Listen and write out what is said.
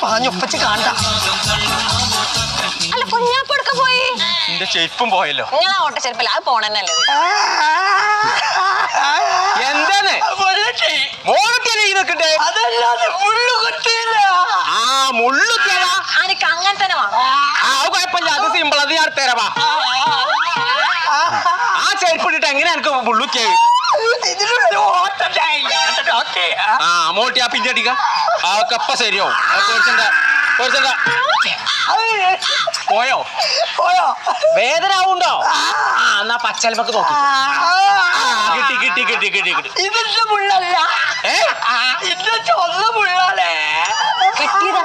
പറഞ്ഞൊപ്പച്ച് കാണണ്ട. അല്ല കുഞ്ഞാപ്പൊടുക്ക പോയി എന്റെ ചെരുപ്പും പോയല്ലോ. ഞാൻ ഓട്ട ചെരുപ്പല്ല അത് പോണെന്നല്ലത്. എന്താണ് എനിക്ക് അങ്ങനെ തന്നെ വേണം. കുഴപ്പമില്ല, അത് സിമ്പിൾ, അത് ഞാൻ തരവാ. ആ ചെരുപ്പ് ഇട്ടിട്ട് എങ്ങനെ എനിക്ക് മുള്ളുക്കിയ മോട്ടി ആ പിന്നെ അടിക്ക ആ കപ്പ ശരിയാവും. പോയോ പോയോ വേദന ആവുണ്ടോ? എന്നാ പച്ചൽമക്ക് നോക്കി. കിട്ടി കിട്ടി കിട്ടി കിട്ടി കിട്ടി. ഇതിന്റെ മുള്ളല്ല, ഇതിന്റെ ചൊന്ന മുള്ളാണേ. കിട്ടിയതാ